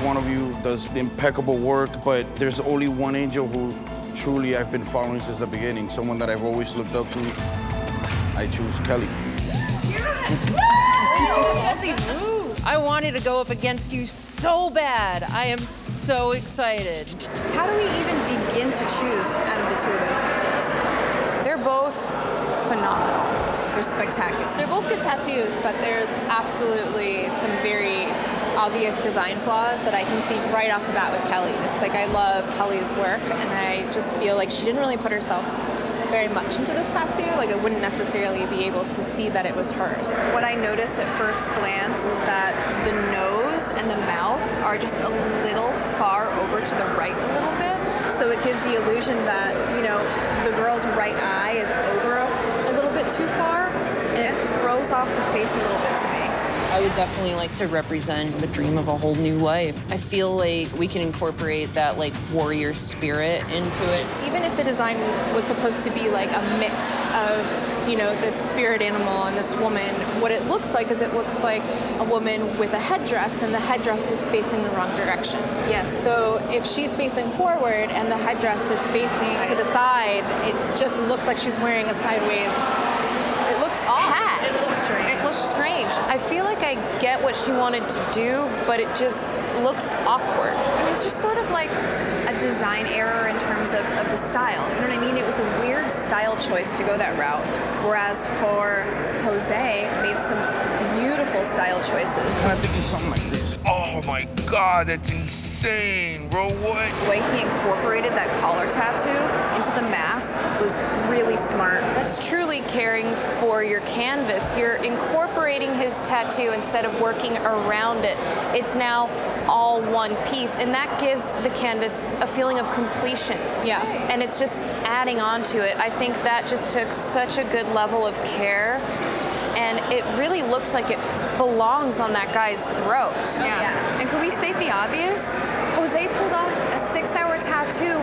one of you does impeccable work, but there's only one angel who truly I've been following since the beginning, someone that I've always looked up to. I choose Kelly. I wanted to go up against you so bad. I am so excited. How do we even begin to choose out of the two of those tattoos? They're both phenomenal. They're spectacular. They're both good tattoos, but there's absolutely some very obvious design flaws that I can see right off the bat with Kelly's. Like, I love Kelly's work, and I just feel like she didn't really put herself very much into this tattoo. Like, I wouldn't necessarily be able to see that it was hers. What I noticed at first glance is that the nose and the mouth are just a little far over to the right a little bit. So it gives the illusion that, you know, the girl's right eye is over a little bit too far, and it throws off the face a little bit to me. I would definitely like to represent the dream of a whole new life. I feel like we can incorporate that like warrior spirit into it. Even if the design was supposed to be like a mix of, you know, this spirit animal and this woman, what it looks like is it looks like a woman with a headdress, and the headdress is facing the wrong direction. Yes. So if she's facing forward and the headdress is facing to the side, it just looks like she's wearing a sideways. It looks odd. It looks strange. It looks strange. I feel like I get what she wanted to do, but it just looks awkward. It was just sort of like a design error in terms of the style. You know what I mean? It was a weird style choice to go that route. Whereas for Jose, made some beautiful style choices. I'm thinking something like this. Oh my God, that's insane, bro. What? The way he incorporated that collar tattoo into the mask was really smart. That's truly caring for your canvas. You're incorporating his tattoo instead of working around it. It's now all one piece, and that gives the canvas a feeling of completion. Yeah. And it's just adding on to it. I think that just took such a good level of care, and it really looks like it belongs on that guy's throat. Yeah. And can we state the obvious? Jose pulled off a 6-hour tattoo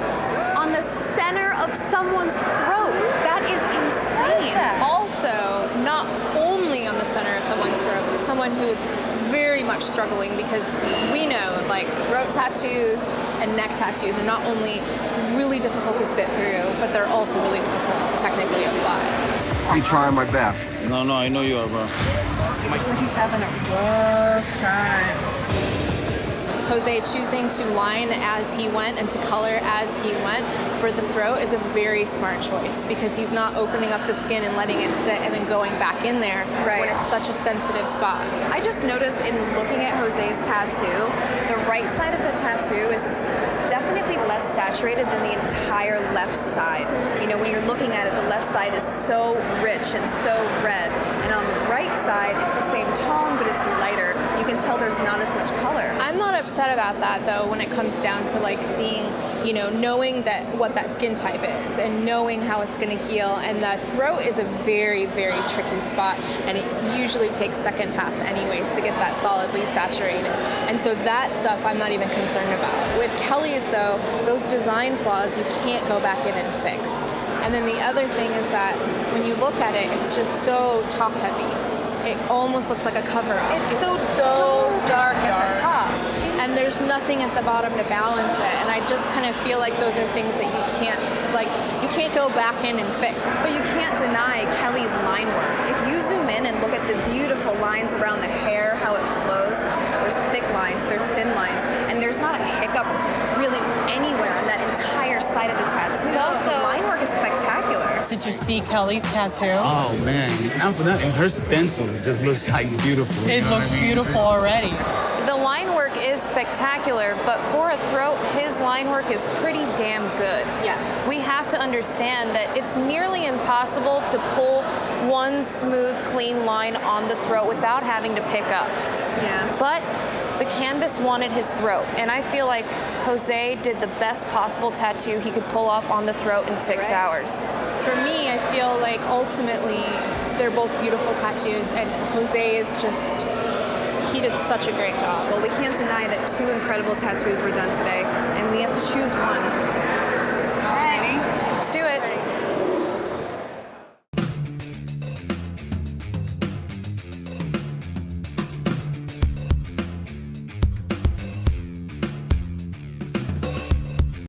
on the center of someone's throat. That is insane. Also, not only on the center of someone's throat, but someone who is very much struggling, because we know, like, throat tattoos and neck tattoos are not only really difficult to sit through, but they're also really difficult to technically apply. I'm trying my best. No, I know you are, bro. Looks like he's having a rough time. Jose choosing to line as he went and to color as he went for the throat is a very smart choice, because he's not opening up the skin and letting it sit and then going back in there when it's such a sensitive spot. I just noticed in looking at Jose's tattoo, the right side of the tattoo is definitely less saturated than the entire left side. You know, when you're looking at it, the left side is so rich and so red, and on the right side, it's the same tone, but it's lighter. You can tell there's not as much color. I'm not upset about that, though, when it comes down to, like, seeing, you know, knowing that what that skin type is and knowing how it's going to heal. And the throat is a very, very tricky spot, and it usually takes second pass anyways to get that solidly saturated. And so that stuff I'm not even concerned about. With Kelly's, though, those design flaws you can't go back in and fix. And then the other thing is that when you look at it, it's just so top heavy. It almost looks like a cover. It's so dark at the top. And there's nothing at the bottom to balance it. And I just kind of feel like those are things that you can't go back in and fix. But you can't deny Kelly's line work. If you zoom in and look at the beautiful lines around the hair, how it flows, there's thick lines, there's thin lines, and there's not a hiccup really anywhere on that entire side of the tattoo. The line work is spectacular. Did you see Kelly's tattoo? Oh man, not for nothing. Her stencil just looks like beautiful. It looks beautiful already. The line work is spectacular, but for a throat, his line work is pretty damn good. Yes. We have to understand that it's nearly impossible to pull one smooth, clean line on the throat without having to pick up. Yeah. But the canvas wanted his throat, and I feel like Jose did the best possible tattoo he could pull off on the throat in 6 hours. For me, I feel like ultimately they're both beautiful tattoos, and Jose is just, he did such a great job. Well, we can't deny that 2 incredible tattoos were done today, and we have to choose one. All right. Ready? Let's do it.